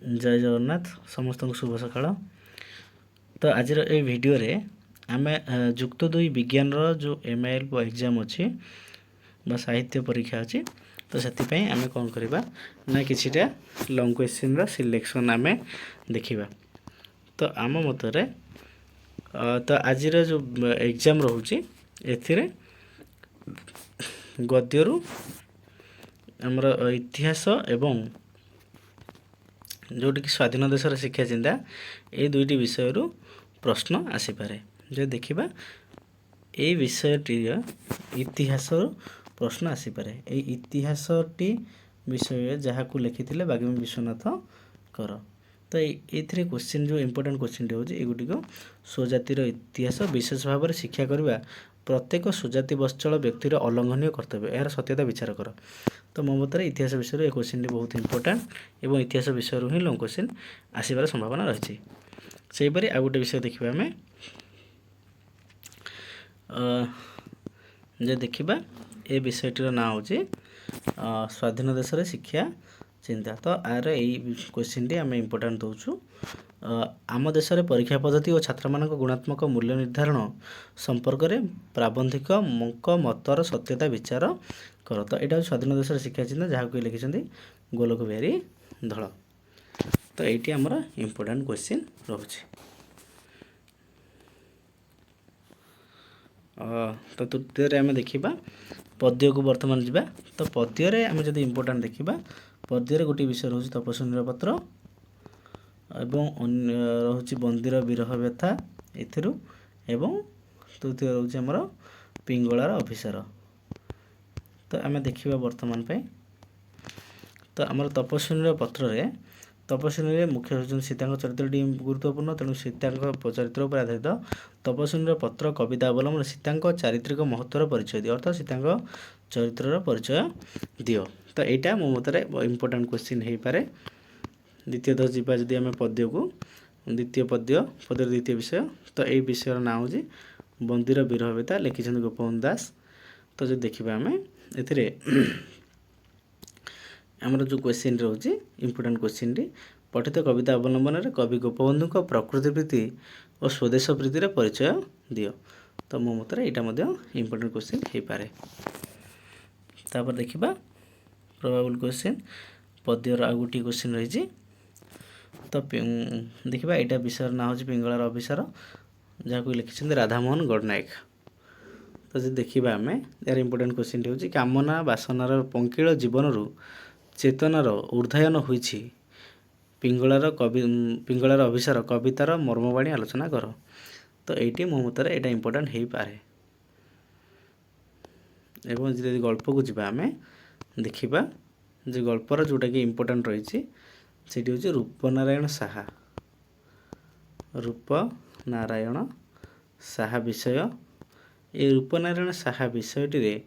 जय जगन्नाथ समस्त को शुभ सकाळ। तो आज ये वीडियो रे आमे जुक्त 2 विज्ञान रो जो एमआईएल एग्जाम अच्छी बा साहित्य परीक्षा अच्छी तो से आमे कौन करवा ना किछिटा लॉन्ग क्वेश्चन रो सिलेक्शन आमे देखिबा। तो आम मतरे तो आज जो एग्जाम रोचे एथिरे गद्यरु हमर इतिहास एवं जोटी कि स्वाधीन देशर शिक्षा चिंता ये दुईटी विषय प्रश्न आसीपे। जो देखा ये विषयटी इतिहास प्रश्न आसीपे। ये इतिहासटी विषय जहाँ को लिखी बागीमी विश्वनाथ कर। तो ये क्वेश्चन जो इम्पोर्टेंट क्वेश्चन हो युटिक स्वजातिर इतिहास विशेष भाव में शिक्षा करवा प्रत्येक स्वजाति बश्चल व्यक्तिर अलंघनीय कर्तव्य यार सत्यता विचार कर। तो मो मत इतिहास विषय ये क्वेश्चन बहुत इम्पोर्टेंट और इतिहास विषय ही लॉन्ग क्वेश्चन आसबार संभावना रही। से परी आ गोटे विषय देखा आम जे देखा ये विषयटीर ना हूँ स्वाधीन देशर शिक्षा चिंता। तो आर यही क्वेश्चन टी आम इम्पोर्टेंट दौचु। आम देश में परीक्षा पद्धति और छात्र मान गुणात्मक मूल्य निर्धारण संपर्क में प्राबंधिक मतर सत्यता विचार कर। तो यहाँ स्वाधीन देश शिक्षा चिंता जहाँ को लिखिं गोलोक बिहारी धल। तो ये आमर इम्पोर्टेंट क्वेश्चन रोचे। तो तृतीय आम देखा पद्य को बर्तमान जावा। तो पद्य आम जब इम्पोर्टेंट देखा पद्य गोटे विषय रोचे तपस्वी पत्र एवं रोचे बंदीर विरह व्यथा एवं तृतीय रोचे आमर पिंगलार अभिसार। तो आम देखा वर्तमान पे तो आमर तपस्वी पत्र तपस्वी मुख्य होती सीता चरित्रटी गुरुत्वपूर्ण। तेणु सीता चरित्र पर आधारित तपस्वी पत्र कविता अवलम्बन सीता चारित्रिक महत्वर परिचय दियो अर्थात सीता चरित्र परिचय दियो। तो यहाँ मो मतरे इम्पोर्टेंट क्वेश्चन हो पारे। द्वितीय दश जीवा जदि आम पद्य को द्वितीय पद्य द्वितीय विषय तो यही विषय ना हूँ बंदीर विरह व्यथा लिखिं गोपबंधु दास। तो जो देखा आम ए आमर जो क्वेश्चन रोचे इम्पोर्टेंट क्वेश्चन टी पठित कविता अवलंबन में कवि गोपबंधु प्रकृति प्रीति और स्वदेश प्रीतिर परिचय दियो। तो मो मतरे यहाँ इम्पोर्टेंट क्वेश्चन हो पारे। तापर देखा प्रोबेबल क्वेश्चन पद्यर आ गोटे क्वेश्चन रही। तो देखा यहाँ विषय ना हूँ पिंगलार अभिसार जहाँ को लिखिं राधामोहन गडनायक। तो जो देखा आम यार इम्पोर्टेंट क्वेश्चन टी हूँ कामना बासनार पंकिल जीवन चेतनार ऊर्धायन होइछि पिंगलार अभिसार कवितार मर्मवाणी आलोचना कर। तो ये मो मतरे यहाँ इम्पोर्टेंट हो पारे। एवं जब गल्प को जीवा आम देखा जो गल्पर जोटा कि इम्पोर्टेंट रही से हूँ रूपनारायण साहा। रूपनारायण साहा विषय ये रूपनारायण साहा विषयटी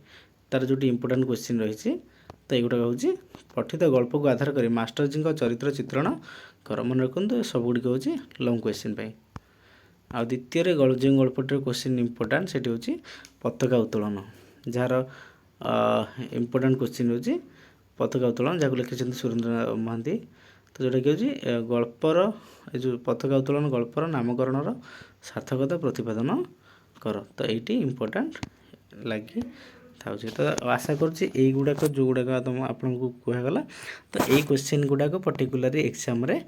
तार जो इम्पोर्टेंट क्वेश्चन रही। तो युवा हूँ पठित गल्प को आधार कर मास्टरजी चरित्र चित्रण कर। मन रखु सबुगुड़िक हूँ लॉन्ग क्वेश्चन पे। आ द्वितीय जो गल्पटर क्वेश्चन इम्पोर्टेंट से हूँ पताका उत्तोलन जार इम्पोर्टेंट क्वेश्चन हूँ पताका उत्तोलन जहाँ को लिखिं सुरेंद्र महांती। तो जोटा कि हूँ गल्पर जो पताका उत्तोलन गल्पर नामकरण सार्थकता प्रतिपादन कर। तो ये इम्पोर्टेंट लगी था। तो आशा करुँच जो गुड़ाक तुम आपको कहगला तो यही क्वेश्चन गुड़ाक पर्टिकुलारी एग्जाम रे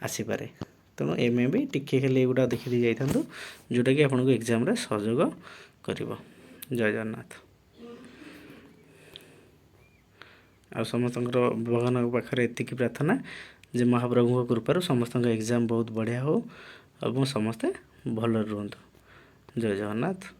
आसीपे। तेणु एम भी टिके खाली एगुड़ा देखी जाइए जोटा कि आपको एग्जाम रे सहयोग कर। जय जगन्नाथ। आ समस्त भगवान पाखे एति प्रार्थना जे महाप्रभु कृपार समस्त एग्जाम बहुत बढ़िया हो और समस्ते भल रुहतु। जय जगन्नाथ।